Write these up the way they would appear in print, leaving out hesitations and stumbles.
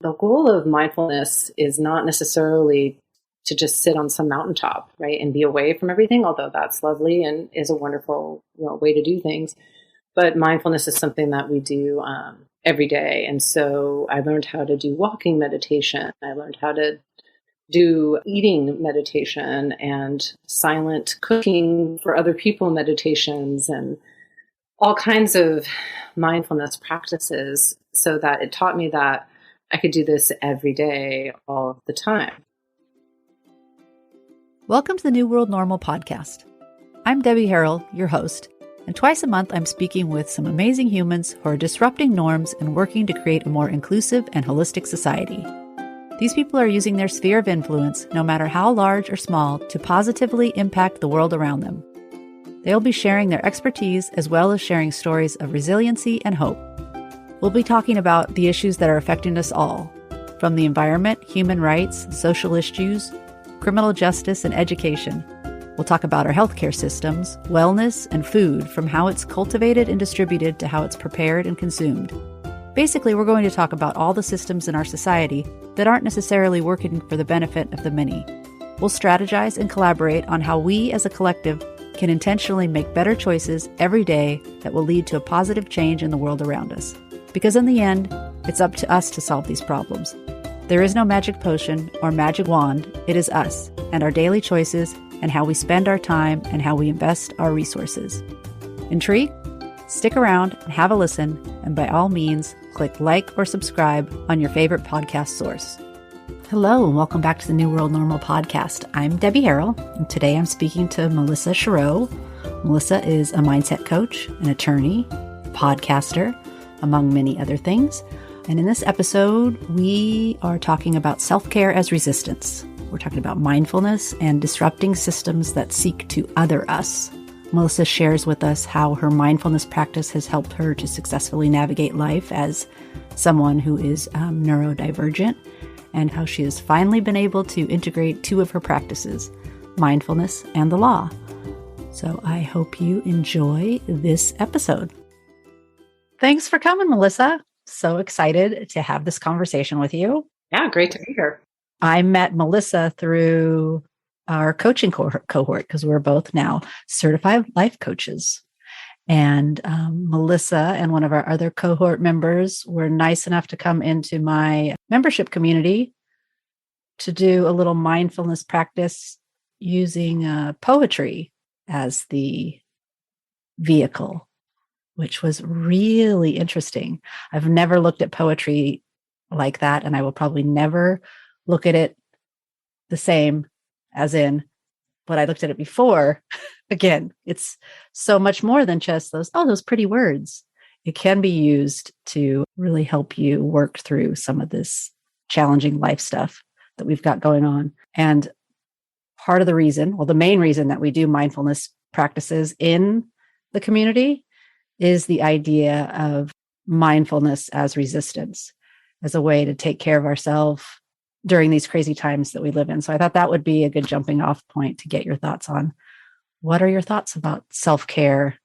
The goal of mindfulness is not necessarily to just sit on some mountaintop, right, and be away from everything, although that's lovely and is a wonderful way to do things. But mindfulness is something that we do every day. And so I learned how to do walking meditation. I learned how to do eating meditation and silent cooking for other people meditations and all kinds of mindfulness practices, so that it taught me that I could do this every day, all the time. Welcome to the New World Normal podcast. I'm Debbie Harrell, your host, and twice a month I'm speaking with some amazing humans who are disrupting norms and working to create a more inclusive and holistic society. These people are using their sphere of influence, no matter how large or small, to positively impact the world around them. They'll be sharing their expertise as well as sharing stories of resiliency and hope. We'll be talking about the issues that are affecting us all, from the environment, human rights, social issues, criminal justice, and education. We'll talk about our healthcare systems, wellness, and food, from how it's cultivated and distributed to how it's prepared and consumed. Basically, we're going to talk about all the systems in our society that aren't necessarily working for the benefit of the many. We'll strategize and collaborate on how we as a collective can intentionally make better choices every day that will lead to a positive change in the world around us. Because in the end, it's up to us to solve these problems. There is no magic potion or magic wand. It is us and our daily choices and how we spend our time and how we invest our resources. Intrigued? Stick around and have a listen, and by all means, click like or subscribe on your favorite podcast source. Hello, and welcome back to the New World Normal podcast. I'm Debbie Harrell, and today I'm speaking to Melissa Chureu. Melissa is a mindset coach, an attorney, podcaster, among many other things. And in this episode, we are talking about self-care as resistance. We're talking about mindfulness and disrupting systems that seek to other us. Melissa shares with us how her mindfulness practice has helped her to successfully navigate life as someone who is neurodivergent, and how she has finally been able to integrate two of her practices, mindfulness and the law. So I hope you enjoy this episode. Thanks for coming, Melissa. So excited to have this conversation with you. Yeah, great to be here. I met Melissa through our coaching cohort because we're both now certified life coaches. And Melissa and one of our other cohort members were nice enough to come into my membership community to do a little mindfulness practice using poetry as the vehicle, which was really interesting. I've never looked at poetry like that, and I will probably never look at it the same as in, but I looked at it before. Again, it's so much more than just those pretty words. It can be used to really help you work through some of this challenging life stuff that we've got going on. And part of the reason, the main reason that we do mindfulness practices in the community is the idea of mindfulness as resistance, as a way to take care of ourselves during these crazy times that we live in. So I thought that would be a good jumping off point to get your thoughts on. What are your thoughts about self-care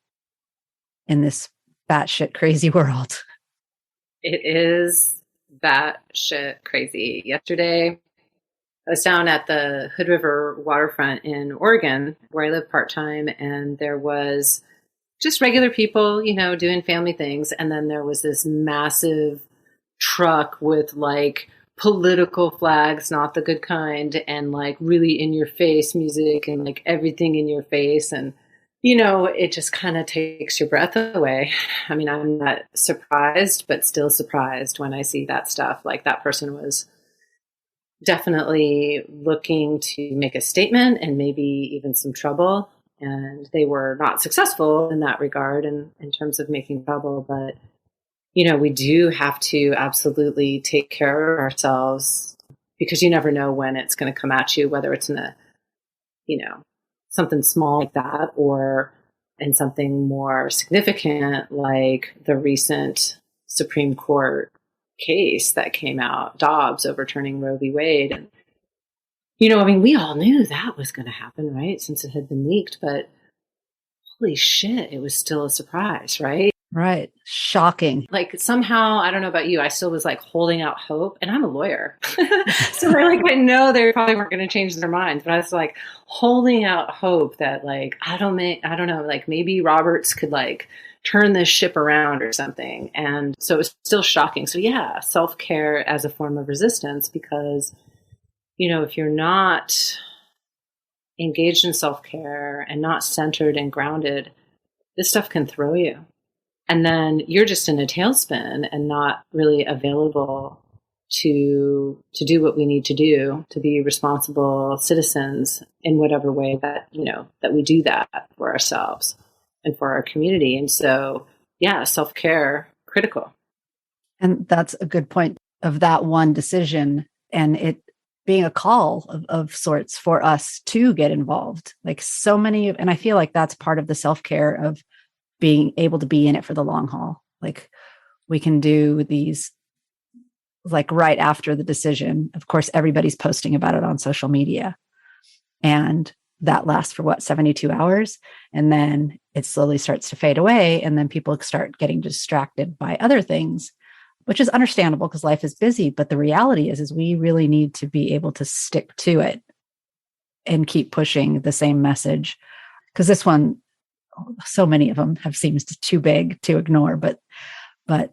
in this batshit crazy world? It is batshit crazy. Yesterday, I was down at the Hood River waterfront in Oregon, where I live part-time, and there was just regular people, doing family things. And then there was this massive truck with political flags, not the good kind, and really in your face music and everything in your face. And, it just kind of takes your breath away. I mean, I'm not surprised, but still surprised when I see that stuff. That person was definitely looking to make a statement and maybe even some trouble. And they were not successful in that regard in terms of making trouble. But we do have to absolutely take care of ourselves, because you never know when it's going to come at you, whether it's in a, something small like that, or in something more significant like the recent Supreme Court case that came out, Dobbs overturning Roe v. Wade. And, we all knew that was going to happen, right? Since it had been leaked, but holy shit, it was still a surprise, right? Right. Shocking. Like somehow, I don't know about you, I still was like holding out hope, and I'm a lawyer. So I know they probably weren't going to change their minds, but I was like holding out hope that like, I don't know, like maybe Roberts could like turn this ship around or something. And so it was still shocking. So yeah, self-care as a form of resistance, because, if you're not engaged in self-care and not centered and grounded, this stuff can throw you. And then you're just in a tailspin and not really available to do what we need to do to be responsible citizens in whatever way that, that we do that for ourselves and for our community. And so, yeah, self-care, critical. And that's a good point of that one decision, and it being a call of sorts for us to get involved. Like so many, and I feel like that's part of the self-care of being able to be in it for the long haul. Like we can do these like right after the decision. Of course, everybody's posting about it on social media, and that lasts for 72 hours. And then it slowly starts to fade away. And then people start getting distracted by other things, which is understandable because life is busy. But the reality is we really need to be able to stick to it and keep pushing the same message. Because this one, so many of them have seems too big to ignore, but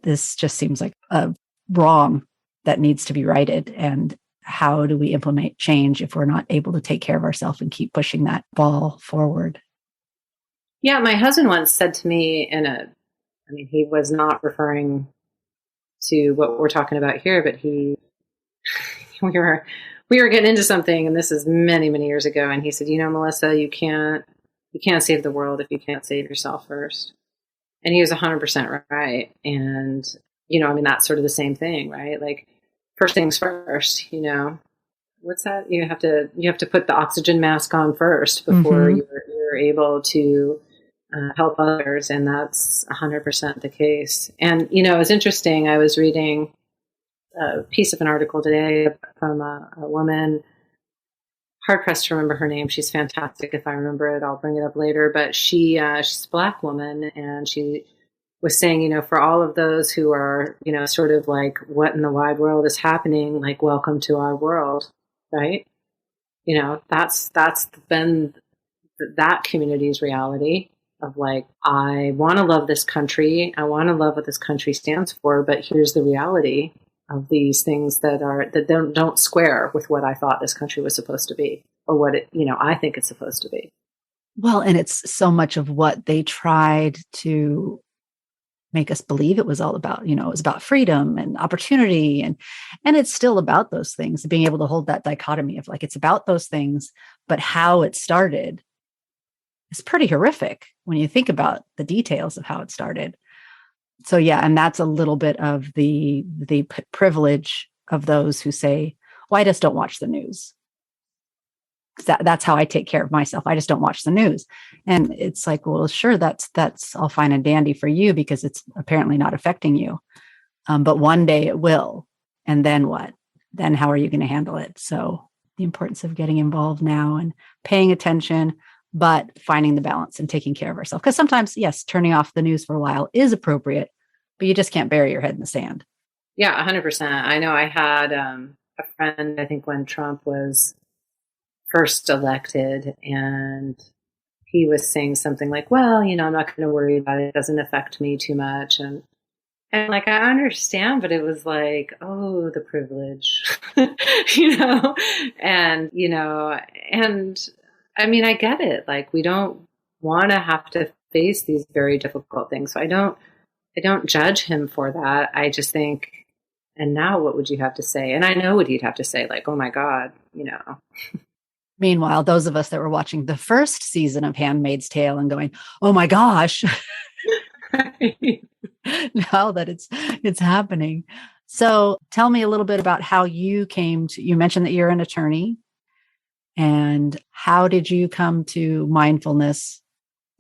this just seems like a wrong that needs to be righted. And how do we implement change if we're not able to take care of ourselves and keep pushing that ball forward? Yeah, my husband once said to me he was not referring to what we're talking about here, but we were getting into something, and this is many, many years ago. And he said, Melissa, you can't save the world if you can't save yourself first. And he was 100% right. And, that's sort of the same thing, right? Like first things first, what's that? You have to put the oxygen mask on first before you're able to help others. And that's 100% the case. And, it was interesting. I was reading a piece of an article today from a woman, hard pressed to remember her name. She's fantastic. If I remember it, I'll bring it up later. But she's a Black woman, and she was saying, for all of those who are, sort of like, what in the wide world is happening? Like, welcome to our world, right? That's been that community's reality of like, I want to love this country. I want to love what this country stands for. But here's the reality of these things that don't square with what I thought this country was supposed to be, or what I think it's supposed to be. Well, and it's so much of what they tried to make us believe it was all about. It was about freedom and opportunity, and it's still about those things. Being able to hold that dichotomy of like, it's about those things, but how it started is pretty horrific when you think about the details of how it started. So yeah, and that's a little bit of the privilege of those who say, well, I just don't watch the news. That's how I take care of myself. I just don't watch the news. And it's like, well, sure, that's all fine and dandy for you because it's apparently not affecting you. But one day it will. And then what? Then how are you going to handle it? So the importance of getting involved now and paying attention, but finding the balance and taking care of ourselves. Because sometimes, yes, turning off the news for a while is appropriate, but you just can't bury your head in the sand. Yeah, 100%. I know I had a friend, I think when Trump was first elected, and he was saying something like, well, I'm not going to worry about it. It doesn't affect me too much. And like, I understand, but it was like, oh, the privilege, and I mean, I get it. Like, we don't want to have to face these very difficult things. So I don't judge him for that. I just think, and now what would you have to say? And I know what he'd have to say, like, oh my God, Meanwhile, those of us that were watching the first season of Handmaid's Tale and going, oh my gosh, now that it's happening. So tell me a little bit about how you mentioned that you're an attorney, and how did you come to mindfulness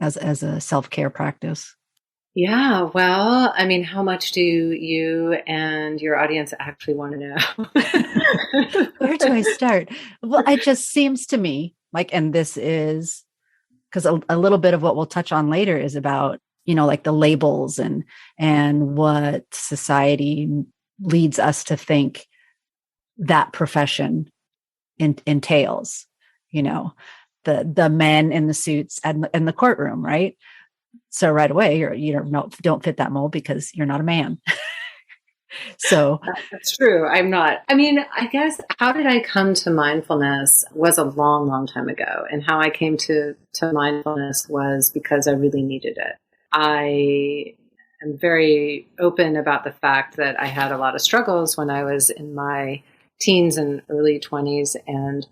as a self-care practice? Yeah, well, I mean, how much do you and your audience actually want to know? Where do I start? Well, it just seems to me like, and this is because a little bit of what we'll touch on later is about like the labels and what society leads us to think that profession entails, the men in the suits and in the courtroom, right? So right away, don't fit that mold because you're not a man. So that's true. I'm not. I mean, I guess how did I come to mindfulness was a long, long time ago. And how I came to mindfulness was because I really needed it. I am very open about the fact that I had a lot of struggles when I was in my teens and early 20s. And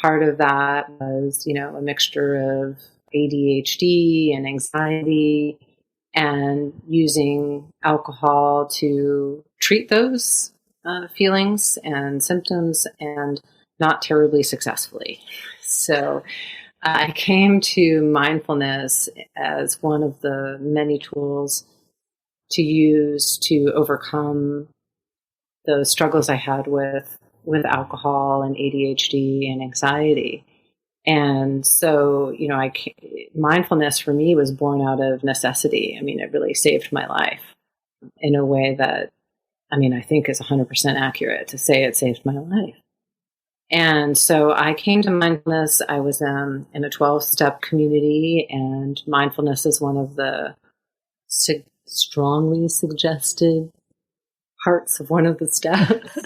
part of that was, a mixture of ADHD and anxiety and using alcohol to treat those feelings and symptoms, and not terribly successfully. So I came to mindfulness as one of the many tools to use to overcome those struggles I had with alcohol and ADHD and anxiety. And so, mindfulness for me was born out of necessity. I mean, it really saved my life in a way that, I think is 100% accurate to say it saved my life. And so I came to mindfulness. I was in a 12-step community, and mindfulness is one of the strongly suggested parts of one of the steps.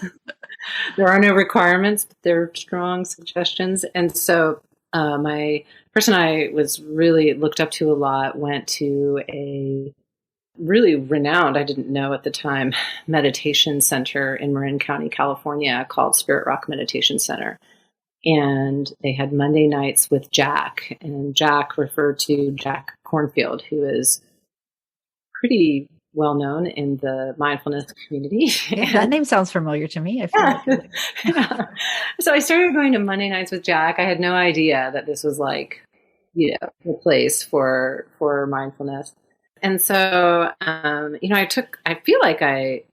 There are no requirements, but there are strong suggestions. And so my person I was really looked up to a lot went to a really renowned, I didn't know at the time, meditation center in Marin County, California, called Spirit Rock Meditation Center. And they had Monday nights with Jack. And Jack referred to Jack Cornfield, who is pretty well known in the mindfulness community. Yeah, that name sounds familiar to me. I feel like. Yeah. So I started going to Monday nights with Jack. I had no idea that this was like, the place for mindfulness. And so, I feel like I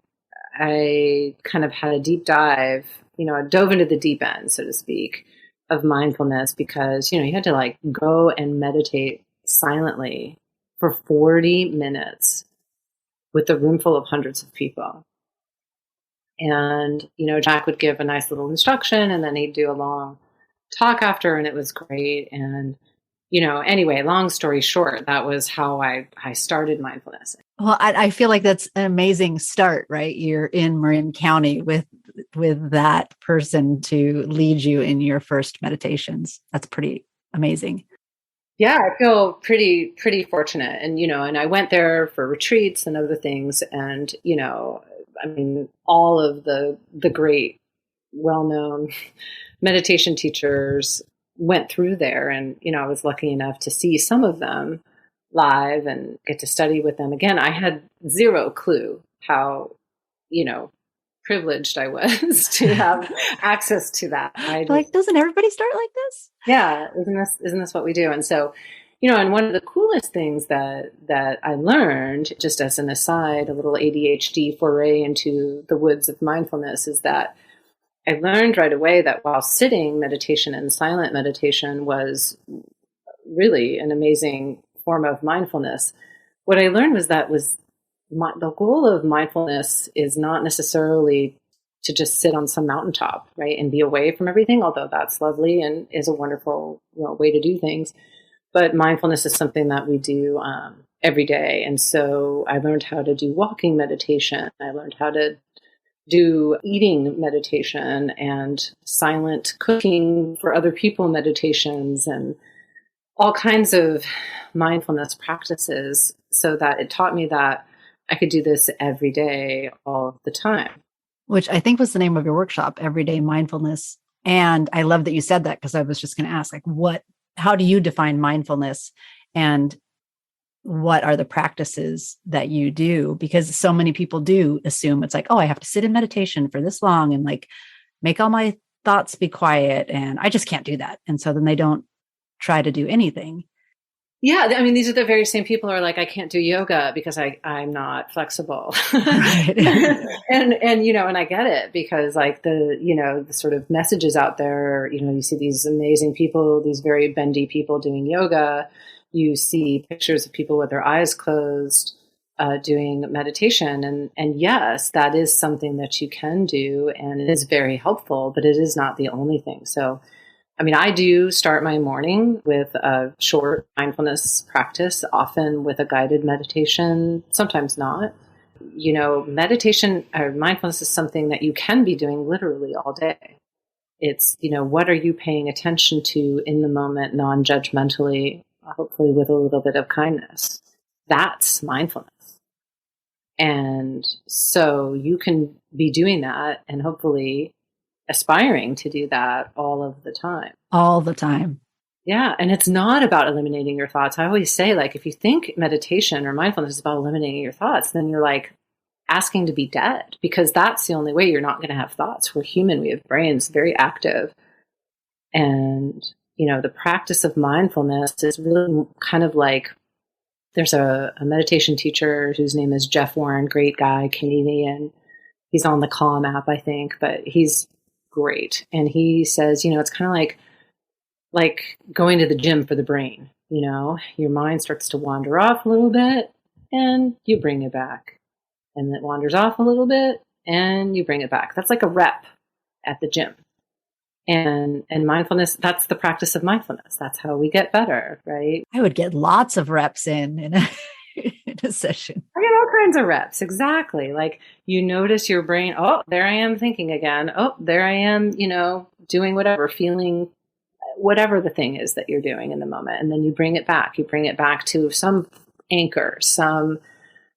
kind of had a deep dive, I dove into the deep end, so to speak, of mindfulness, because, you had to like go and meditate silently for 40 minutes with a room full of hundreds of people. And, Jack would give a nice little instruction, and then he'd do a long talk after, and it was great. And, anyway, long story short, that was how I started mindfulness. Well, I feel like that's an amazing start, right? You're in Marin County with that person to lead you in your first meditations. That's pretty amazing. Yeah, I feel pretty fortunate. And, and I went there for retreats and other things. And, all of the great, well-known meditation teachers went through there. And, I was lucky enough to see some of them live and get to study with them. Again, I had zero clue how, privileged I was to have access to that. Doesn't everybody start like this? Yeah. Isn't this what we do? And so, and one of the coolest things that I learned, just as an aside, a little ADHD foray into the woods of mindfulness, is that I learned right away that while sitting meditation and silent meditation was really an amazing form of mindfulness, what I learned was the goal of mindfulness is not necessarily to just sit on some mountaintop, right, and be away from everything, although that's lovely and is a wonderful way to do things. But mindfulness is something that we do every day. And so I learned how to do walking meditation. I learned how to do eating meditation and silent cooking for other people meditations and all kinds of mindfulness practices, so that it taught me that I could do this every day, all the time. Which I think was the name of your workshop, Everyday Mindfulness. And I love that you said that, because I was just going to ask, how do you define mindfulness, and what are the practices that you do? Because so many people do assume it's like, oh, I have to sit in meditation for this long and like make all my thoughts be quiet. And I just can't do that. And so then they don't try to do anything. Yeah. These are the very same people who are like, I can't do yoga because I'm not flexible. Right. and I get it, because like the sort of messages out there, you see these amazing people, these very bendy people doing yoga, you see pictures of people with their eyes closed doing meditation. And yes, that is something that you can do, and it is very helpful, but it is not the only thing. So, I mean, I do start my morning with a short mindfulness practice, often with a guided meditation, sometimes not. You know, meditation or mindfulness is something that you can be doing literally all day. It's, you know, what are you paying attention to in the moment, non-judgmentally, hopefully with a little bit of kindness. That's mindfulness. And so you can be doing that and hopefully aspiring to do that all of the time. All the time. Yeah. And it's not about eliminating your thoughts. I always say, like, if you think meditation or mindfulness is about eliminating your thoughts, then you're like asking to be dead, because that's the only way you're not going to have thoughts. We're human. We have brains, very active. And, you know, the practice of mindfulness is really kind of like, there's a meditation teacher whose name is Jeff Warren, great guy, Canadian. He's on the Calm app, I think, but he's great. And he says, you know, it's kind of like going to the gym for the brain. You know, your mind starts to wander off a little bit and you bring it back. And it wanders off a little bit and you bring it back. That's like a rep at the gym. And mindfulness, that's the practice of mindfulness. That's how we get better, right? I would get lots of reps in a session. I get all kinds of reps. Exactly. Like you notice your brain, oh, there I am thinking again. Oh, there I am, you know, doing whatever, feeling whatever the thing is that you're doing in the moment. And then you bring it back. You bring it back to some anchor, some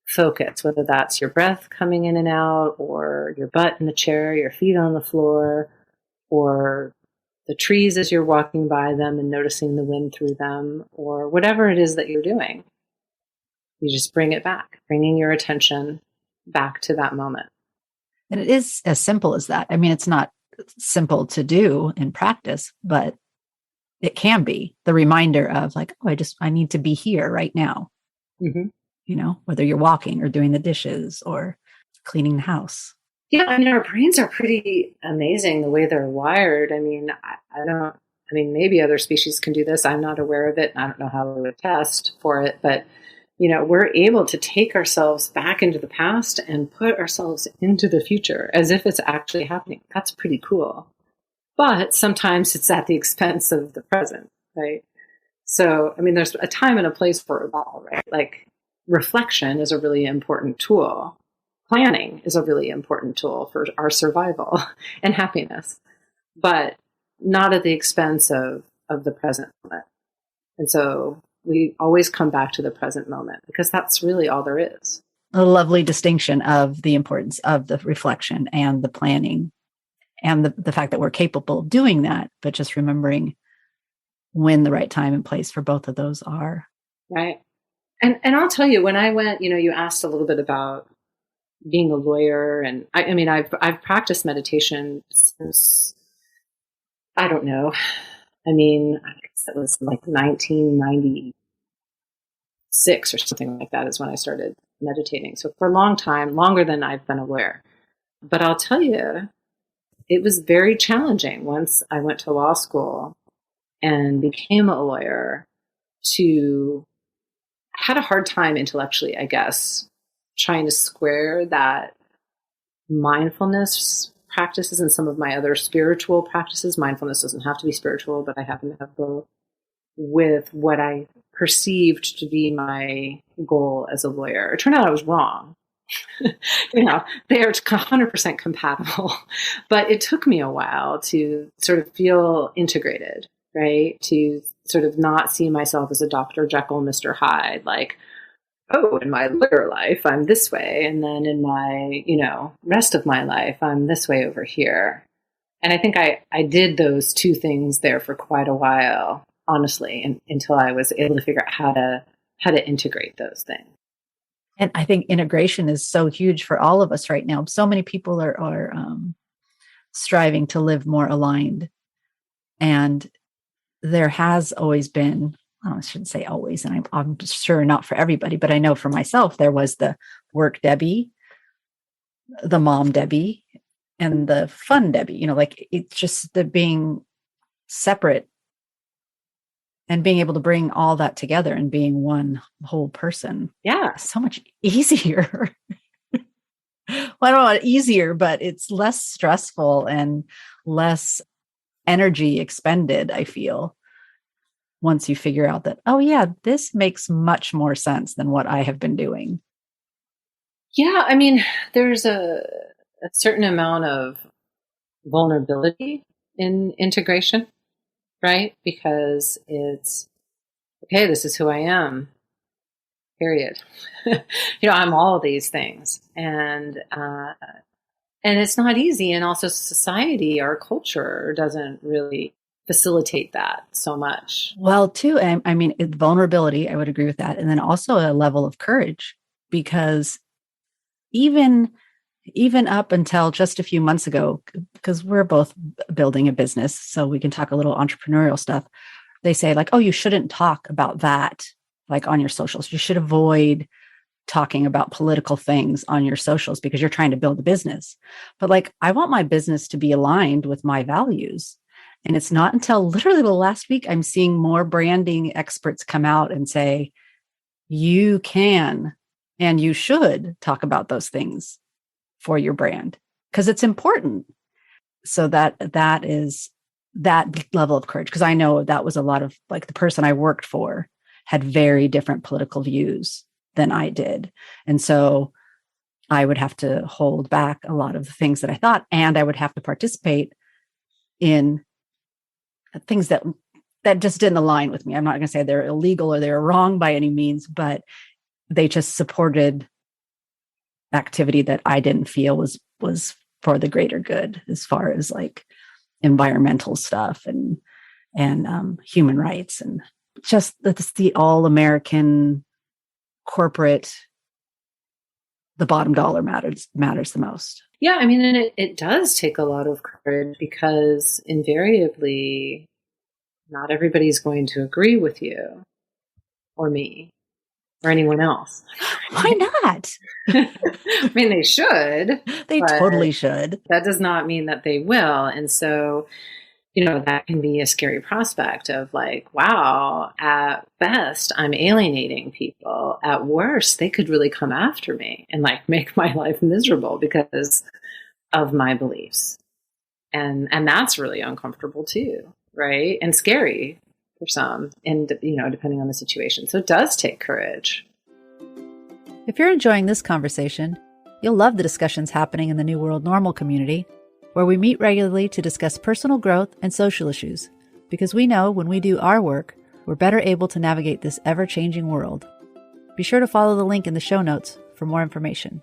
focus, whether that's your breath coming in and out, or your butt in the chair, your feet on the floor, or the trees as you're walking by them and noticing the wind through them, or whatever it is that you're doing. You just bring it back, bringing your attention back to that moment. And it is as simple as that. I mean, it's not simple to do in practice, but it can be the reminder of like, oh, I need to be here right now. Mm-hmm. You know, whether you're walking or doing the dishes or cleaning the house. Yeah, I mean, our brains are pretty amazing the way they're wired. I mean, maybe other species can do this. I'm not aware of it. I don't know how we would test for it, but, you know, we're able to take ourselves back into the past and put ourselves into the future as if it's actually happening. That's pretty cool. But sometimes it's at the expense of the present, right? So, I mean, there's a time and a place for it all, right? Like reflection is a really important tool. Planning is a really important tool for our survival and happiness, but not at the expense of the present moment. And so we always come back to the present moment because that's really all there is. A lovely distinction of the importance of the reflection and the planning and the fact that we're capable of doing that, but just remembering when the right time and place for both of those are. Right. And I'll tell you, when I went, you know, you asked a little bit about being a lawyer, and I mean, I've practiced meditation since, I don't know. I mean, I guess it was like 1996 or something like that is when I started meditating. So for a long time, longer than I've been a lawyer. But I'll tell you, it was very challenging once I went to law school and became a lawyer had a hard time intellectually, I guess, trying to square that mindfulness practices and some of my other spiritual practices. Mindfulness doesn't have to be spiritual, but I happen to have both, with what I perceived to be my goal as a lawyer. It turned out I was wrong. You know, they are 100% compatible, but it took me a while to sort of feel integrated, right? To sort of not see myself as a Dr. Jekyll, Mr. Hyde, like, oh, in my lawyer life, I'm this way. And then in my, you know, rest of my life, I'm this way over here. And I think I did those two things there for quite a while, honestly, until I was able to figure out how to integrate those things. And I think integration is so huge for all of us right now. So many people are striving to live more aligned. And there has always been, I shouldn't say always, and I'm sure not for everybody, but I know for myself, there was the work Debbie, the mom Debbie, and the fun Debbie. You know, like it's just the being separate And being able to bring all that together and being one whole person. Yeah. Is so much easier. Well, I don't know, easier, but it's less stressful and less energy expended, I feel, once you figure out that, oh, yeah, this makes much more sense than what I have been doing. Yeah. I mean, there's a certain amount of vulnerability in integration, right? Because it's, okay, this is who I am, period. I'm all of these things. And it's not easy. And also society, our culture doesn't really facilitate that so much. Well, too, I mean, vulnerability, I would agree with that. And then also a level of courage, because even up until just a few months ago, because we're both building a business, so we can talk a little entrepreneurial stuff. They say like, oh, you shouldn't talk about that like on your socials. You should avoid talking about political things on your socials because you're trying to build a business. But like, I want my business to be aligned with my values. And it's not until literally the last week I'm seeing more branding experts come out and say, you can and you should talk about those things for your brand because it's important. So that is that level of courage. Because I know that was a lot of like the person I worked for had very different political views than I did. And so I would have to hold back a lot of the things that I thought, and I would have to participate in things that just didn't align with me. I'm not going to say they're illegal or they're wrong by any means, but they just supported activity that I didn't feel was for the greater good, as far as like environmental stuff and human rights, and just that's the all American corporate, the bottom dollar matters the most. Yeah, I mean, and it does take a lot of courage because invariably not everybody's going to agree with you or me or anyone else. Why not? I mean, they should. They totally should. That does not mean that they will. And so, that can be a scary prospect of like, wow, at best, I'm alienating people. At worst, they could really come after me and like make my life miserable because of my beliefs. And that's really uncomfortable too, right? And scary for some, and depending on the situation. So it does take courage. If you're enjoying this conversation, you'll love the discussions happening in the New World Normal community, where we meet regularly to discuss personal growth and social issues, because we know when we do our work, we're better able to navigate this ever-changing world. Be sure to follow the link in the show notes for more information.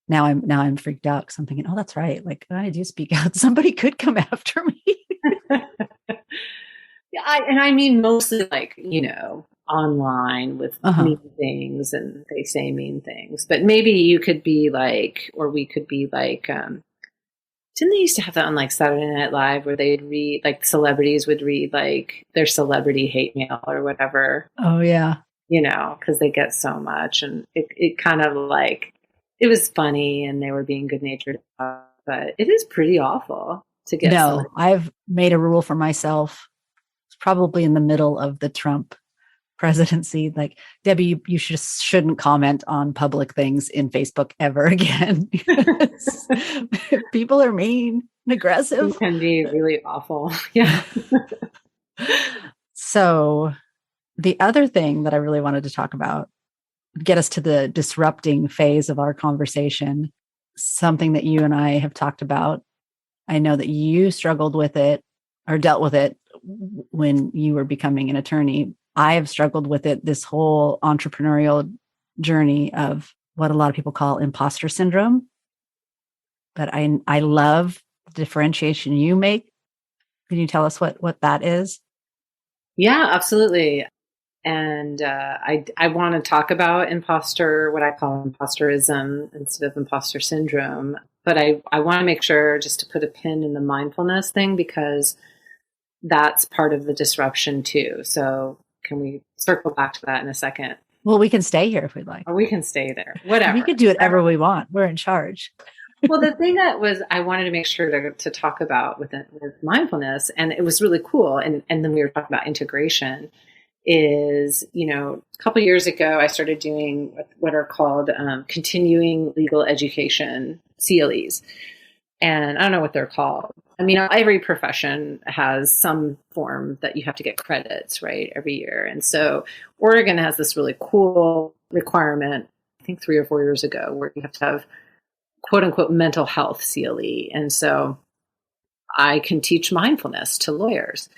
Now I'm freaked out because I'm thinking, oh, that's right. Like, when I do speak out, somebody could come after me. Yeah, I mean mostly like, online with mean things, and they say mean things. But maybe you could be like, or we could be like, didn't they used to have that on like Saturday Night Live where they'd read, like celebrities would read like their celebrity hate mail or whatever? Oh, yeah. Because they get so much, and it kind of like, it was funny and they were being good natured, but it is pretty awful to get. No, I've made a rule for myself. It's probably in the middle of the Trump presidency. Like, Debbie, you shouldn't comment on public things in Facebook ever again. People are mean and aggressive. It can be really awful. Yeah. So the other thing that I really wanted to talk about, get us to the disrupting phase of our conversation, something that you and I have talked about. I know that you struggled with it or dealt with it when you were becoming an attorney. I have struggled with it this whole entrepreneurial journey of what a lot of people call imposter syndrome. But I love the differentiation you make. Can you tell us what that is? Yeah, absolutely. And I want to talk about what I call imposterism instead of imposter syndrome. But I want to make sure just to put a pin in the mindfulness thing, because that's part of the disruption too. So can we circle back to that in a second? Well, we can stay here if we'd like. Or we can stay there. Whatever. We could do whatever we want. We're in charge. Well, the thing that was, I wanted to make sure to talk about with mindfulness, and it was really cool. And then we were talking about integration is, a couple of years ago, I started doing what are called continuing legal education, CLEs. And I don't know what they're called. I mean, every profession has some form that you have to get credits, right, every year. And so Oregon has this really cool requirement, I think 3 or 4 years ago, where you have to have quote unquote mental health CLE. And so I can teach mindfulness to lawyers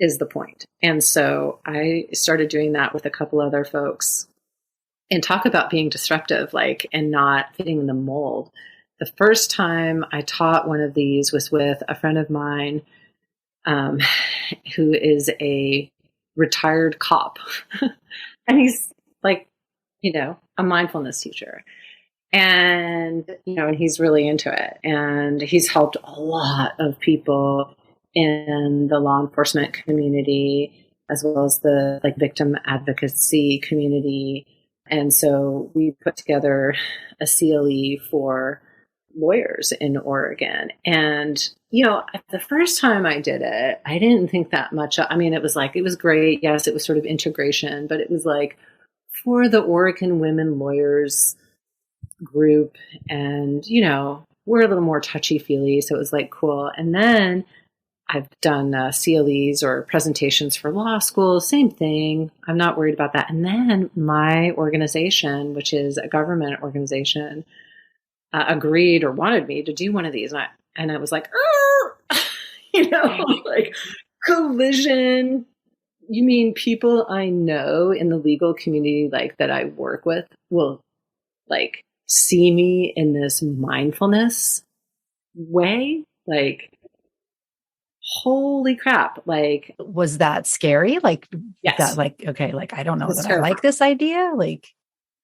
is the point. And so I started doing that with a couple other folks and talk about being disruptive, and not fitting the mold. The first time I taught one of these was with a friend of mine who is a retired cop. And he's a mindfulness teacher. And, and he's really into it. And he's helped a lot of people in the law enforcement community, as well as the victim advocacy community. And so we put together a CLE for lawyers in Oregon. And, the first time I did it, I didn't think that much. I mean, it was great. Yes, it was sort of integration, but it was for the Oregon women lawyers group. And, we're a little more touchy-feely. So it was cool. And then I've done CLEs or presentations for law school, same thing. I'm not worried about that. And then my organization, which is a government organization, agreed or wanted me to do one of these. And I was collision. You mean people I know in the legal community, that I work with will see me in this mindfulness way? Holy crap. Was that scary? Yes. That okay, I don't know that terrifying. I like this idea.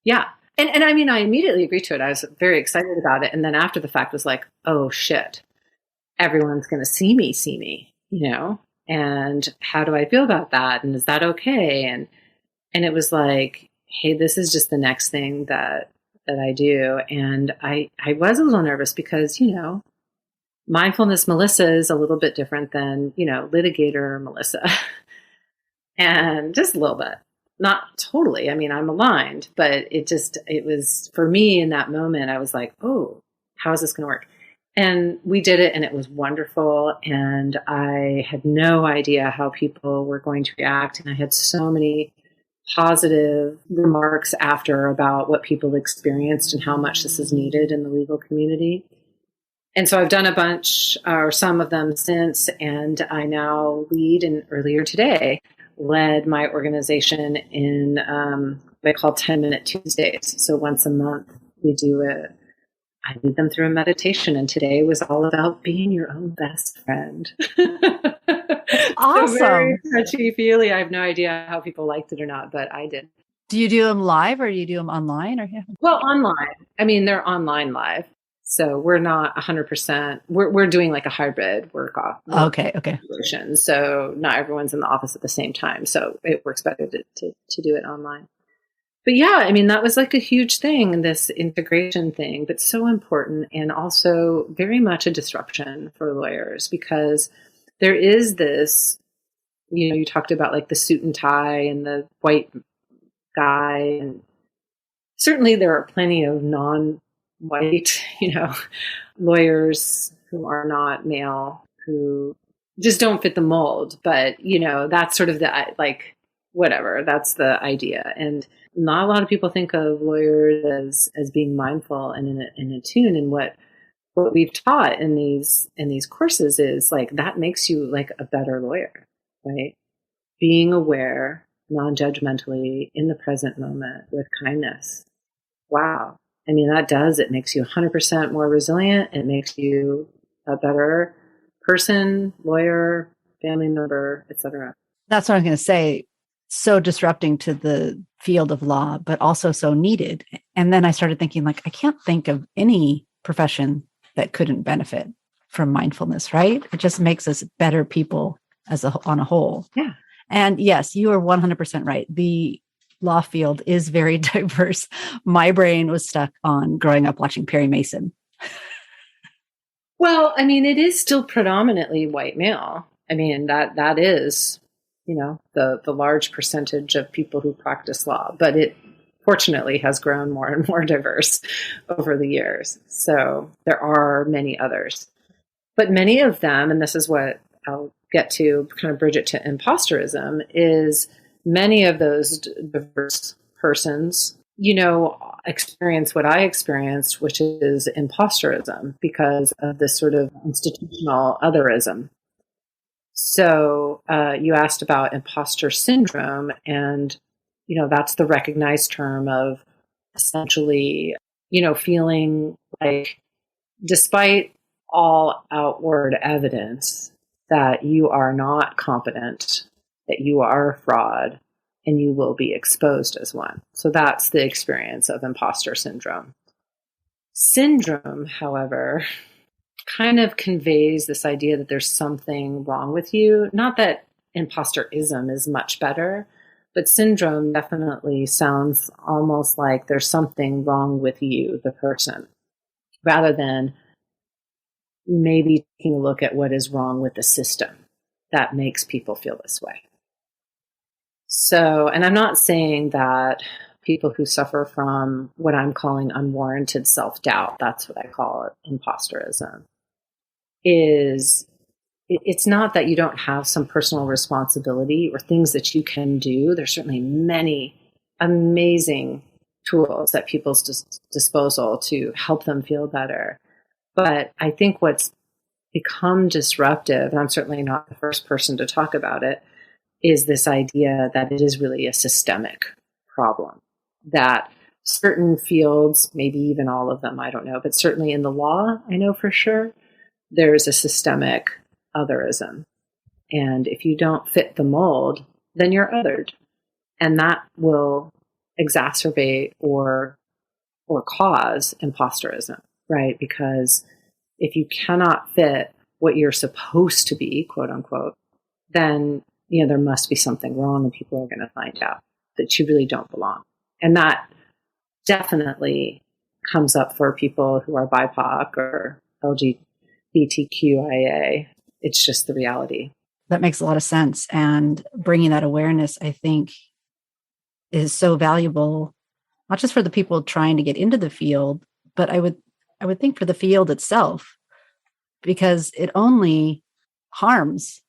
Yeah. And I mean, I immediately agreed to it. I was very excited about it. And then after the fact was oh shit, everyone's going to see me, and how do I feel about that? And is that okay? And it was hey, this is just the next thing that I do. And I was a little nervous because, mindfulness Melissa is a little bit different than, litigator Melissa. And just a little bit. Not totally. I mean, I'm aligned, but it was, for me in that moment, I was oh, how is this going to work? And we did it and it was wonderful. And I had no idea how people were going to react. And I had so many positive remarks after about what people experienced and how much this is needed in the legal community. And so I've done a bunch or some of them since, and I now lead, and earlier today led my organization in they call 10-minute Tuesdays. So once a month I lead them through a meditation, and today was all about being your own best friend. Awesome. So very touchy-feely. I have no idea how people liked it or not, but I did. Do you do them live or do you do them online? Well, online. I mean, they're online live. So we're not 100%. We're doing a hybrid work off. Okay. Situation. So not everyone's in the office at the same time. So it works better to do it online. But yeah, I mean, that was a huge thing, this integration thing, but so important, and also very much a disruption for lawyers, because there is this, you talked about the suit and tie and the white guy, and certainly there are plenty of non-white, lawyers who are not male, who just don't fit the mold. But, that's sort of the, whatever, that's the idea. And not a lot of people think of lawyers as being mindful and in a tune. And what we've taught in these courses is that makes you a better lawyer, right? Being aware, non-judgmentally, in the present moment with kindness. Wow. I mean, it makes you 100% more resilient. It makes you a better person, lawyer, family member, etc. That's what I'm going to say. So disrupting to the field of law, but also so needed. And then I started thinking I can't think of any profession that couldn't benefit from mindfulness, right? It just makes us better people on a whole. Yeah. And yes, you are 100% right. The law field is very diverse. My brain was stuck on growing up watching Perry Mason. Well, I mean, it is still predominantly white male. I mean, that is, the large percentage of people who practice law, but it fortunately has grown more and more diverse over the years. So there are many others. But many of them, and this is what I'll get to, kind of bridge it to imposterism, is many of those diverse persons, experience what I experienced, which is imposterism, because of this sort of institutional otherism. So you asked about imposter syndrome, and, that's the recognized term of essentially, feeling like despite all outward evidence that you are not competent, that you are a fraud, and you will be exposed as one. So that's the experience of imposter syndrome. Syndrome, however, kind of conveys this idea that there's something wrong with you. Not that imposterism is much better, but syndrome definitely sounds almost like there's something wrong with you, the person, rather than maybe taking a look at what is wrong with the system that makes people feel this way. So, and I'm not saying that people who suffer from what I'm calling unwarranted self-doubt, that's what I call it, imposterism, it's not that you don't have some personal responsibility or things that you can do. There's certainly many amazing tools at people's disposal to help them feel better. But I think what's become disruptive, and I'm certainly not the first person to talk about it, is this idea that it is really a systemic problem. That certain fields, maybe even all of them, I don't know, but certainly in the law, I know for sure, there's a systemic otherism. And if you don't fit the mold, then you're othered. And that will exacerbate or cause imposterism, right? Because if you cannot fit what you're supposed to be, quote unquote, then there must be something wrong, and people are going to find out that you really don't belong. And that definitely comes up for people who are BIPOC or LGBTQIA. It's just the reality. That makes a lot of sense. And bringing that awareness, I think, is so valuable, not just for the people trying to get into the field, but I would think for the field itself, because it only harms.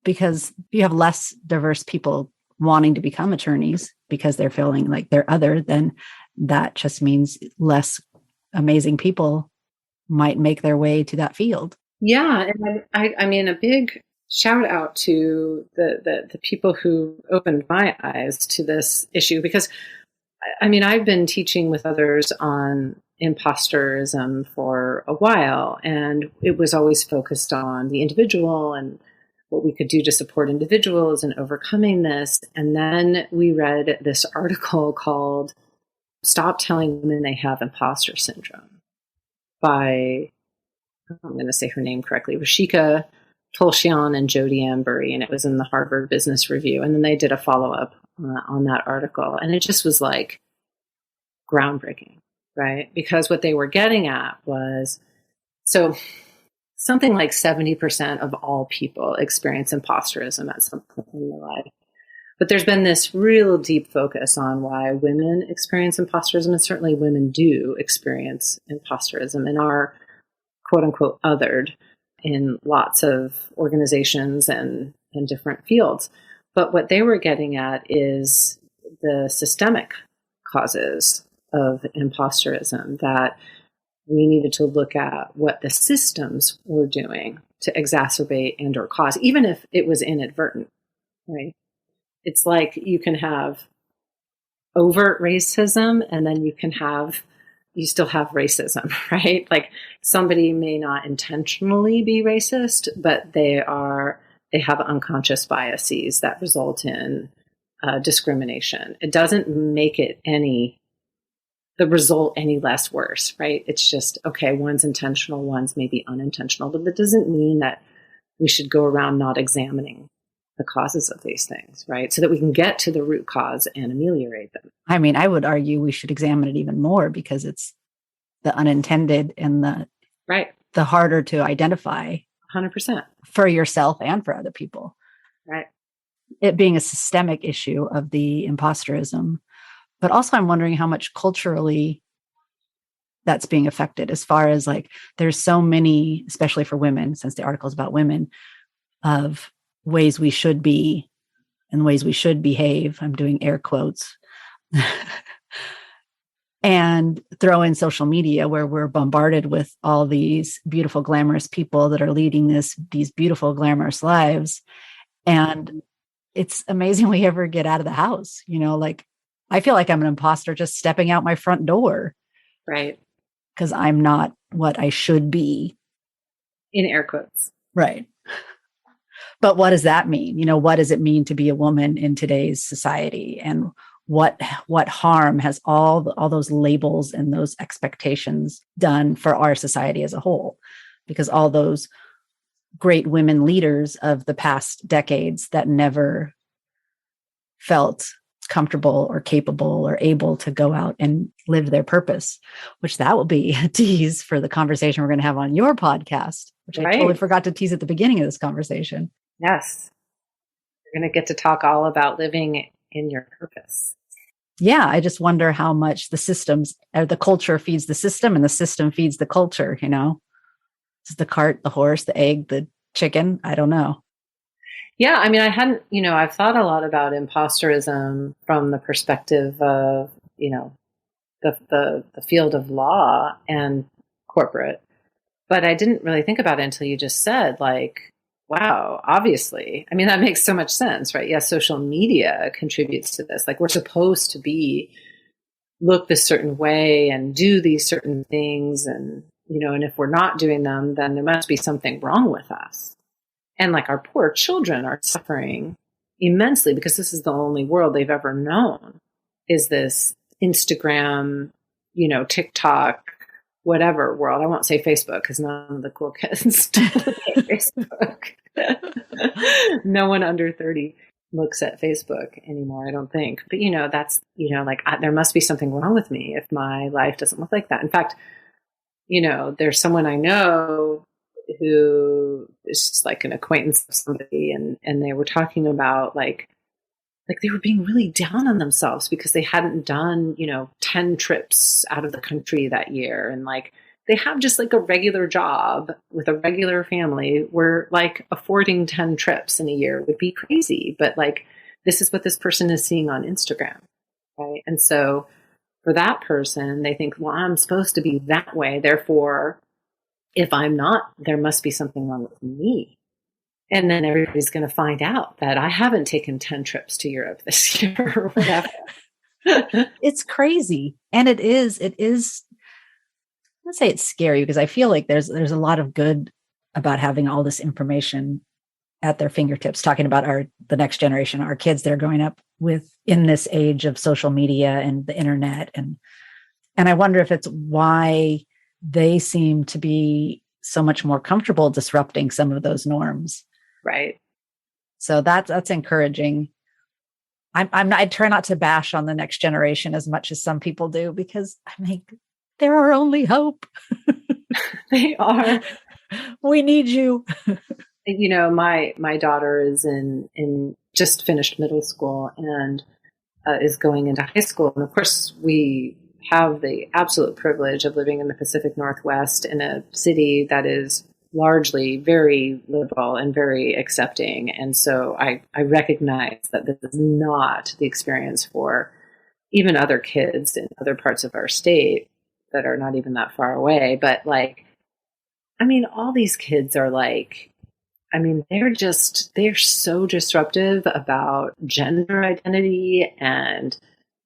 Because you have less diverse people wanting to become attorneys because they're feeling like they're other, then that just means less amazing people might make their way to that field. Yeah. And I mean, a big shout out to the people who opened my eyes to this issue, because I mean, I've been teaching with others on imposterism for a while, and it was always focused on the individual and what we could do to support individuals in overcoming this. And then we read this article called Stop Telling Women They Have Imposter Syndrome by, I'm going to say her name correctly, Rashika Tolshian and Jodi Ambury, and it was in the Harvard Business Review. And then they did a follow-up on that article. And it just was like groundbreaking, right? Because what they were getting at was, so something like 70% of all people experience imposterism at some point in their life. But there's been this real deep focus on why women experience imposterism, and certainly women do experience imposterism and are, quote unquote, othered in lots of organizations and different fields. But what they were getting at is the systemic causes of imposterism, that we needed to look at what the systems were doing to exacerbate and or cause, even if it was inadvertent, right? It's like you can have overt racism, and then you still have racism, right? Like somebody may not intentionally be racist, but they have unconscious biases that result in discrimination. It doesn't make the result any less worse, right? It's just, okay, one's intentional, one's maybe unintentional, but that doesn't mean that we should go around not examining the causes of these things, right? So that we can get to the root cause and ameliorate them. I mean, I would argue we should examine it even more, because it's the unintended and the right. the harder to identify 100%. for yourself and for other people. Right. It being a systemic issue of the imposterism. But also I'm wondering how much culturally that's being affected, as far as like, there's so many, especially for women, since the article is about women, of ways we should be and ways we should behave. I'm doing air quotes. And throw in social media, where we're bombarded with all these beautiful, glamorous people that are leading these beautiful, glamorous lives. And it's amazing we ever get out of the house. Like, I feel like I'm an imposter just stepping out my front door. Right. Because I'm not what I should be. In air quotes. Right. But what does that mean? What does it mean to be a woman in today's society? And what harm has all those labels and those expectations done for our society as a whole? Because all those great women leaders of the past decades that never felt comfortable or capable or able to go out and live their purpose, which that will be a tease for the conversation we're going to have on your podcast, which I totally forgot to tease at the beginning of this conversation. Yes. You're going to get to talk all about living in your purpose. Yeah. I just wonder how much the systems or the culture feeds the system and the system feeds the culture, Is the cart, the horse, the egg, the chicken? I don't know. Yeah, I mean, I hadn't, I've thought a lot about imposterism from the perspective of, the field of law and corporate, but I didn't really think about it until you just said, like, wow, obviously. I mean, that makes so much sense, right? Yes, social media contributes to this. Like, we're supposed to look this certain way and do these certain things. And, and if we're not doing them, then there must be something wrong with us. And like, our poor children are suffering immensely because this is the only world they've ever known, is this Instagram, TikTok, whatever world. I won't say Facebook because none of the cool kids look at Facebook. No one under 30 looks at Facebook anymore, I don't think. But, that's, there must be something wrong with me if my life doesn't look like that. In fact, there's someone I know who is just like an acquaintance of somebody, and they were talking about like they were being really down on themselves because they hadn't done 10 trips out of the country that year, and like they have just like a regular job with a regular family where like affording 10 trips in a year would be crazy, but like this is what this person is seeing on Instagram, right? And so for that person, they think, well, I'm supposed to be that way, therefore if I'm not, there must be something wrong with me. And then everybody's going to find out that I haven't taken 10 trips to Europe this year or whatever. It's crazy. And it is, let's say it's scary, because I feel like there's a lot of good about having all this information at their fingertips, talking about the next generation, our kids that are growing up in this age of social media and the internet. And I wonder if it's why they seem to be so much more comfortable disrupting some of those norms. Right. So that's encouraging. I try not to bash on the next generation as much as some people do, because I mean, they're our only hope. They are. We need you. My daughter is in just finished middle school and is going into high school. And of course, we have the absolute privilege of living in the Pacific Northwest in a city that is largely very liberal and very accepting. And so I recognize that this is not the experience for even other kids in other parts of our state that are not even that far away. But all these kids are they're so disruptive about gender identity and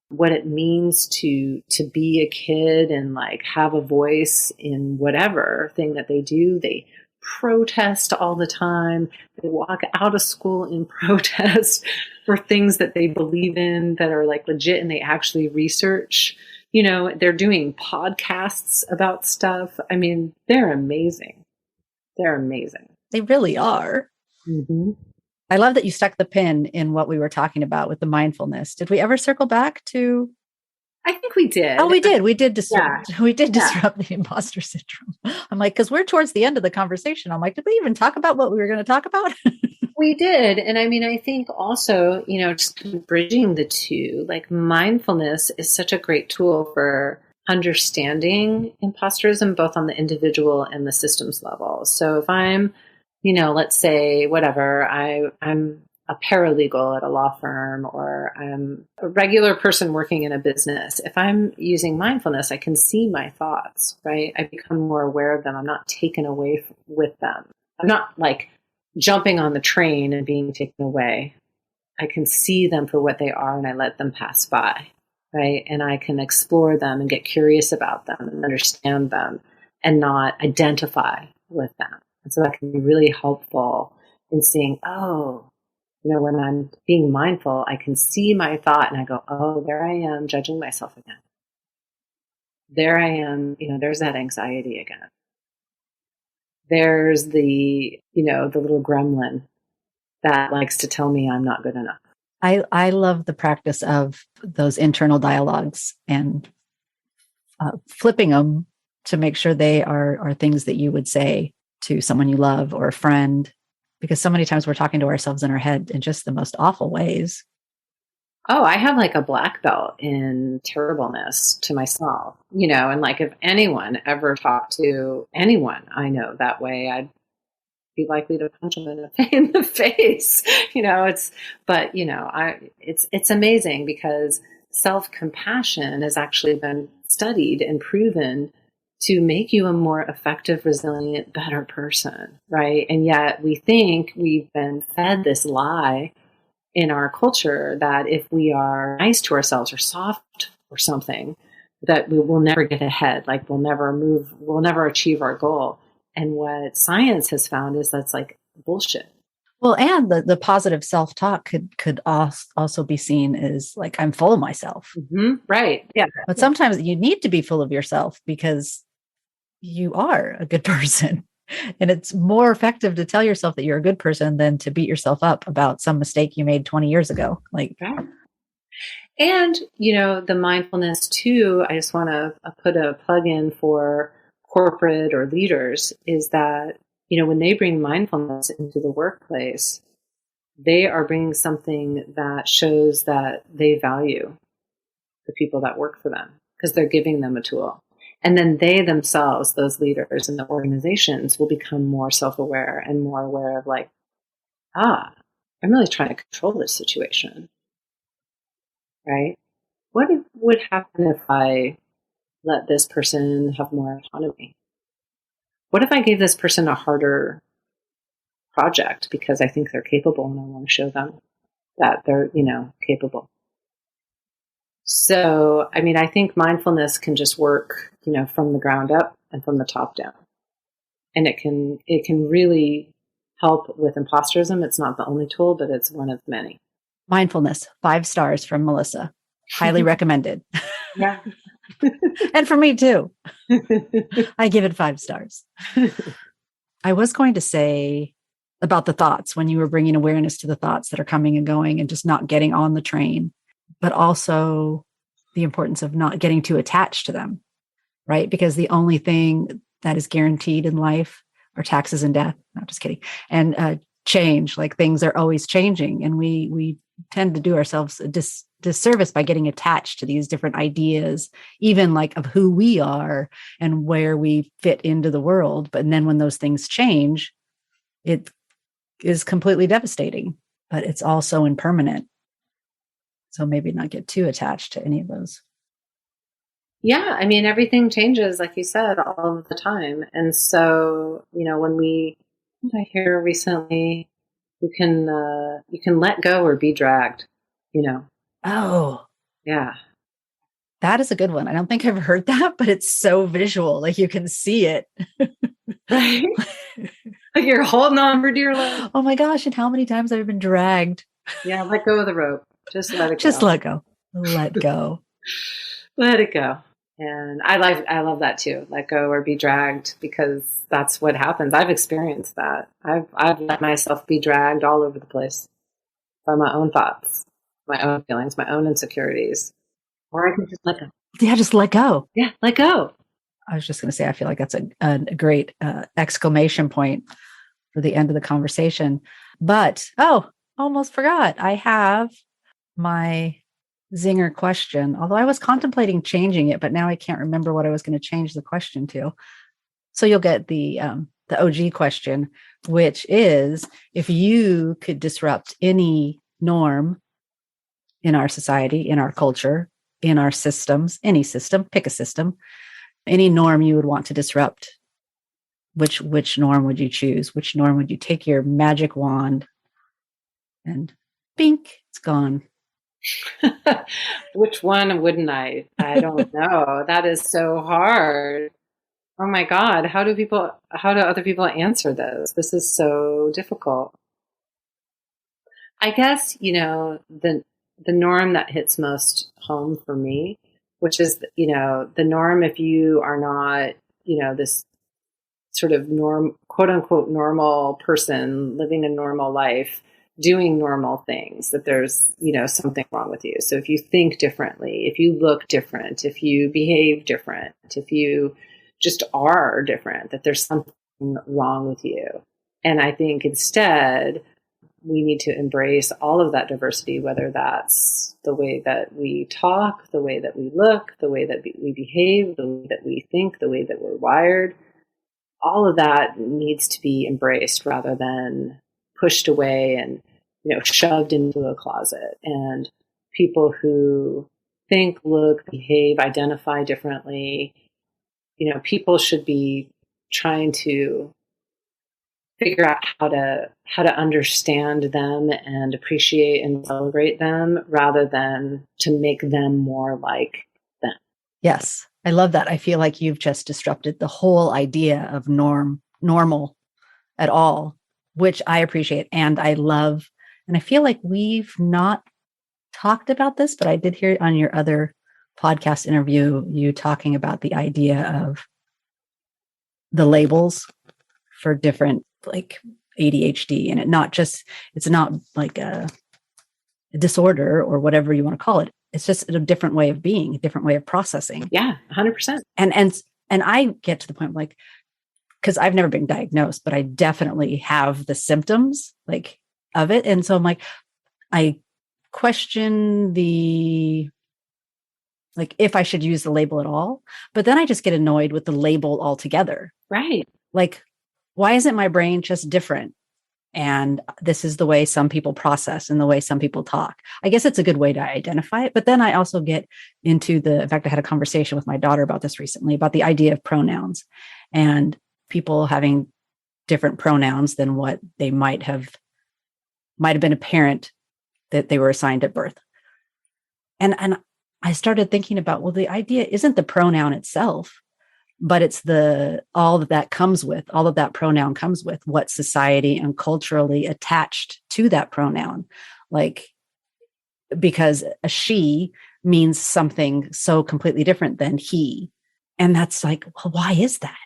what it means to be a kid and have a voice in whatever thing that they do. They protest all the time. They walk out of school in protest for things that they believe in that are legit, and they actually research. They're doing podcasts about stuff. They're amazing. They're amazing. They really are. Mm-hmm. I love that you stuck the pin in what we were talking about with the mindfulness. Did we ever circle back to I think we did. Oh, we did. We did Yeah. disrupt the imposter syndrome. I'm like, because we're towards the end of the conversation. I'm like, did we even talk about what we were going to talk about? We did. And I mean, I think also, just kind of bridging the two, like mindfulness is such a great tool for understanding imposterism, both on the individual and the systems level. So if I'm, let's say, whatever, I'm a paralegal at a law firm, or I'm a regular person working in a business. If I'm using mindfulness, I can see my thoughts, right? I become more aware of them. I'm not taken away with them. I'm not like jumping on the train and being taken away. I can see them for what they are and I let them pass by, right? And I can explore them and get curious about them and understand them and not identify with them. And so that can be really helpful in seeing, when I'm being mindful, I can see my thought and I go, oh, there I am judging myself again. There I am, there's that anxiety again. There's the little gremlin that likes to tell me I'm not good enough. I love the practice of those internal dialogues and flipping them to make sure they are things that you would say to someone you love or a friend, because so many times we're talking to ourselves in our head in just the most awful ways. Oh, I have like a black belt in terribleness to myself, and like if anyone ever talked to anyone I know that way, I'd be likely to punch them in the face. It's amazing because self-compassion has actually been studied and proven to make you a more effective, resilient, better person, right? And yet we think we've been fed this lie in our culture that if we are nice to ourselves or soft or something, that we will never get ahead, like we'll never achieve our goal. And what science has found is that's like bullshit. Well, and the positive self-talk could also be seen as like, I'm full of myself. Mm-hmm. Right. Yeah. But sometimes you need to be full of yourself because you are a good person. And it's more effective to tell yourself that you're a good person than to beat yourself up about some mistake you made 20 years ago. Like, right. And, the mindfulness too, I just want to put a plug in for corporate or leaders is that, when they bring mindfulness into the workplace, they are bringing something that shows that they value the people that work for them because they're giving them a tool. And then they themselves, those leaders in the organizations, will become more self-aware and more aware of like, I'm really trying to control this situation, right? What would happen if I let this person have more autonomy? What if I gave this person a harder project because I think they're capable and I want to show them that they're, capable? So, I mean, I think mindfulness can just work, from the ground up and from the top down. And it can really help with imposterism. It's not the only tool, but it's one of many. Mindfulness, 5 stars from Melissa. Highly recommended. Yeah. And for me too. I give it 5 stars. I was going to say about the thoughts when you were bringing awareness to the thoughts that are coming and going and just not getting on the train, but also the importance of not getting too attached to them, right? Because the only thing that is guaranteed in life are taxes and death. No, just kidding. And change, like things are always changing. And we tend to do ourselves a disservice by getting attached to these different ideas, even like of who we are and where we fit into the world. But then when those things change, it is completely devastating, but it's also impermanent. So maybe not get too attached to any of those. Yeah, I mean, everything changes, like you said, all of the time. And so, I hear recently, you can let go or be dragged, Oh, yeah. That is a good one. I don't think I've heard that, but it's so visual. Like you can see it. Right? Like you're holding on for dear life. Oh my gosh. And how many times I've been dragged. Yeah, let go of the rope. Just let it go. Just let go. Let go. Let it go. And I love that too. Let go or be dragged, because that's what happens. I've experienced that. I've let myself be dragged all over the place by my own thoughts, my own feelings, my own insecurities. Or I can just let go. Yeah, just let go. Yeah, let go. I was just going to say, I feel like that's a great exclamation point for the end of the conversation. But, almost forgot. I have my zinger question, although I was contemplating changing it, but now I can't remember what I was going to change the question to. So you'll get the OG question, which is, if you could disrupt any norm in our society, in our culture, in our systems, any system, pick a system, any norm you would want to disrupt, which norm would you choose? Which norm would you take your magic wand and bink, it's gone? Which one wouldn't I? I don't know. That is so hard. Oh my God. How do other people answer this? This is so difficult. I guess, the norm that hits most home for me, which is, the norm, if you are not, this sort of quote unquote, normal person living a normal life, doing normal things, that there's, something wrong with you. So if you think differently, if you look different, if you behave different, if you just are different, that there's something wrong with you. And I think instead, we need to embrace all of that diversity, whether that's the way that we talk, the way that we look, the way that we behave, the way that we think, the way that we're wired. All of that needs to be embraced rather than pushed away and, shoved into a closet. And people who think, look, behave, identify differently, people should be trying to figure out how to understand them and appreciate and celebrate them rather than to make them more like them. Yes, I love that. I feel like you've just disrupted the whole idea of normal at all, which I appreciate and I love. And I feel like we've not talked about this, but I did hear on your other podcast interview, you talking about the idea of the labels for different, like ADHD, and it's not like a disorder or whatever you want to call it. It's just a different way of being, a different way of processing. Yeah, 100%. And I get to the point like, because I've never been diagnosed, but I definitely have the symptoms like of it. And so I'm like, I question if I should use the label at all, but then I just get annoyed with the label altogether. Right. Like, why isn't my brain just different? And this is the way some people process and the way some people talk. I guess it's a good way to identify it. But then I also get into in fact, I had a conversation with my daughter about this recently, about the idea of pronouns and people having different pronouns than what they might have been apparent that they were assigned at birth. And I started thinking about, well, the idea isn't the pronoun itself, but it's all that pronoun comes with, what society and culturally attached to that pronoun. Like, because a she means something so completely different than he. And that's like, well, why is that?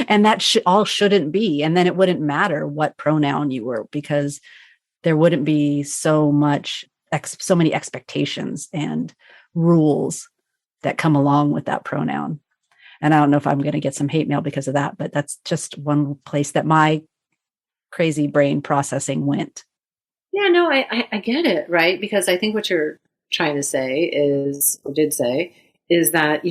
And that all shouldn't be. And then it wouldn't matter what pronoun you were, because there wouldn't be so many expectations and rules that come along with that pronoun. And I don't know if I'm going to get some hate mail because of that, but that's just one place that my crazy brain processing went. Yeah, no, I get it, right? Because I think what you're trying to say is that,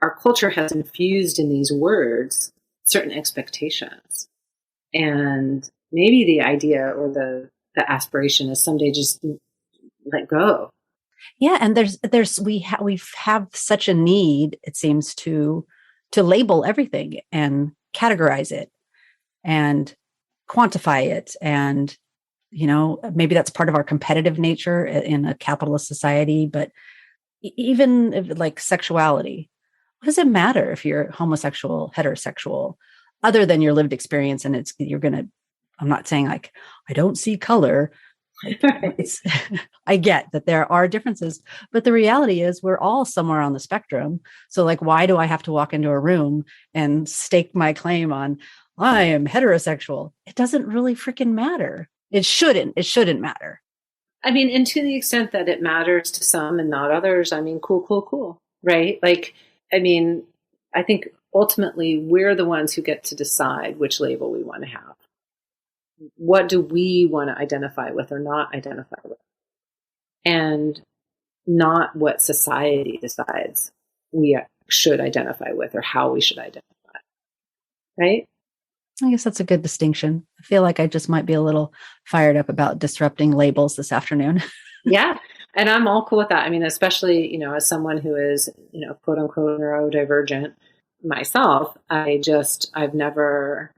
our culture has infused in these words certain expectations. And maybe the idea or the aspiration is someday just let go. Yeah, and we have such a need, it seems, to label everything and categorize it and quantify it, and maybe that's part of our competitive nature in a capitalist society. But even like sexuality, what does it matter if you're homosexual, heterosexual, other than your lived experience? And I'm not saying like I don't see color. I get that there are differences, but the reality is we're all somewhere on the spectrum. So like, why do I have to walk into a room and stake my claim on I am heterosexual? It doesn't really freaking matter. It shouldn't matter. I mean, and to the extent that it matters to some and not others, I mean, cool, right? Like, I mean, I think ultimately we're the ones who get to decide which label we want to have. What do we want to identify with or not identify with? And not what society decides we should identify with or how we should identify. Right? I guess that's a good distinction. I feel like I just might be a little fired up about disrupting labels this afternoon. Yeah. And I'm all cool with that. I mean, especially, as someone who is, quote unquote neurodivergent myself, I've never,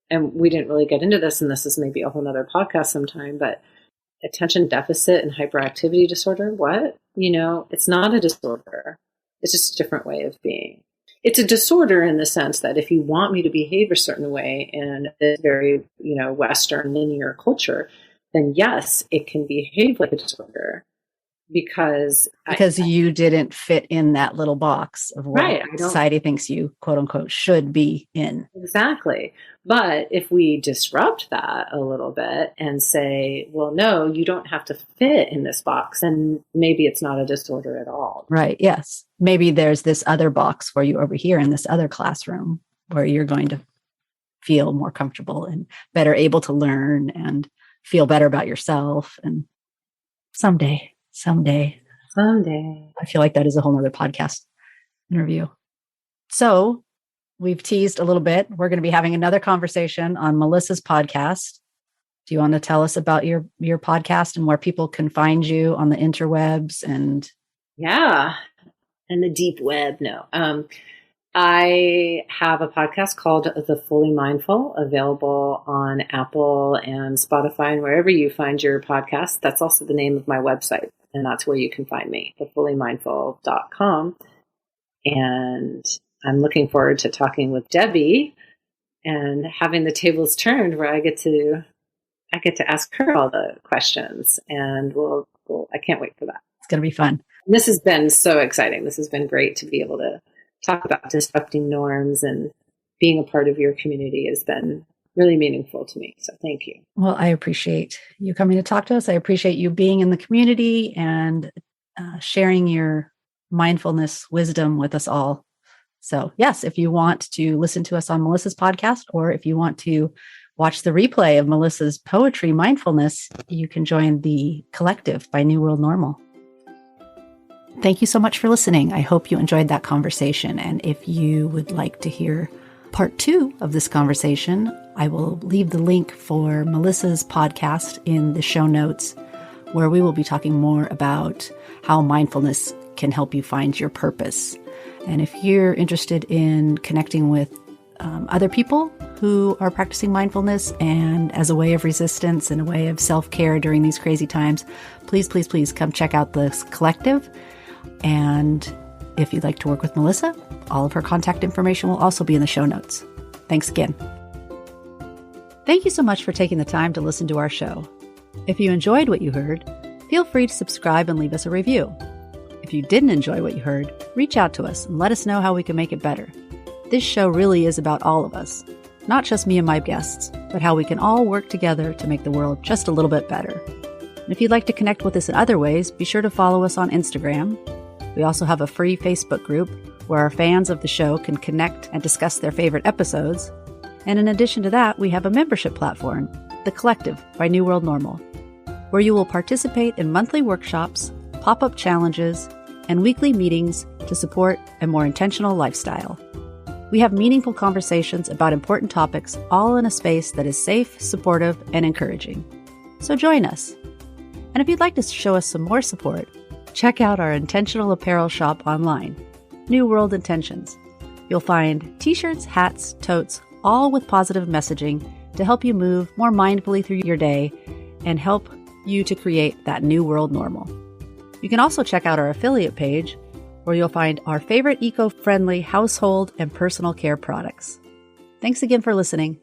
and we didn't really get into this, and this is maybe a whole nother podcast sometime, but attention deficit and hyperactivity disorder, what? It's not a disorder. It's just a different way of being. It's a disorder in the sense that if you want me to behave a certain way in this very, Western linear culture, then yes, it can behave like a disorder because you didn't fit in that little box of what right, society thinks you, quote unquote, should be in. Exactly. But if we disrupt that a little bit and say, well, no, you don't have to fit in this box, and maybe it's not a disorder at all. Right. Yes. Maybe there's this other box for you over here in this other classroom where you're going to feel more comfortable and better able to learn and feel better about yourself. And someday, I feel like that is a whole nother podcast interview. So we've teased a little bit. We're going to be having another conversation on Melissa's podcast. Do you want to tell us about your podcast and where people can find you on the interwebs and the deep web? No. I have a podcast called The Fully Mindful, available on Apple and Spotify and wherever you find your podcast. That's also the name of my website, and that's where you can find me, thefullymindful.com. And I'm looking forward to talking with Debbie and having the tables turned where I get to ask her all the questions, and I can't wait for that. It's going to be fun. And this has been so exciting. This has been great to be able to talk about disrupting norms, and being a part of your community has been really meaningful to me. So thank you. Well, I appreciate you coming to talk to us. I appreciate you being in the community and sharing your mindfulness wisdom with us all. So yes, if you want to listen to us on Melissa's podcast, or if you want to watch the replay of Melissa's poetry mindfulness, you can join the Collective by New World Normal. Thank you so much for listening. I hope you enjoyed that conversation. And if you would like to hear part 2 of this conversation, I will leave the link for Melissa's podcast in the show notes, where we will be talking more about how mindfulness can help you find your purpose. And if you're interested in connecting with other people who are practicing mindfulness and as a way of resistance and a way of self-care during these crazy times, please come check out this Collective. And if you'd like to work with Melissa, all of her contact information will also be in the show notes. Thanks again. Thank you so much for taking the time to listen to our show. If you enjoyed what you heard, feel free to subscribe and leave us a review. If you didn't enjoy what you heard, reach out to us and let us know how we can make it better. This show really is about all of us, not just me and my guests, but how we can all work together to make the world just a little bit better. And if you'd like to connect with us in other ways, be sure to follow us on Instagram. We also have a free Facebook group where our fans of the show can connect and discuss their favorite episodes. And in addition to that, we have a membership platform, The Collective by New World Normal, where you will participate in monthly workshops, pop-up challenges, and weekly meetings to support a more intentional lifestyle. We have meaningful conversations about important topics, all in a space that is safe, supportive, and encouraging. So join us. And if you'd like to show us some more support, check out our intentional apparel shop online, New World Intentions. You'll find t-shirts, hats, totes, all with positive messaging to help you move more mindfully through your day and help you to create that new world normal. You can also check out our affiliate page, where you'll find our favorite eco-friendly household and personal care products. Thanks again for listening.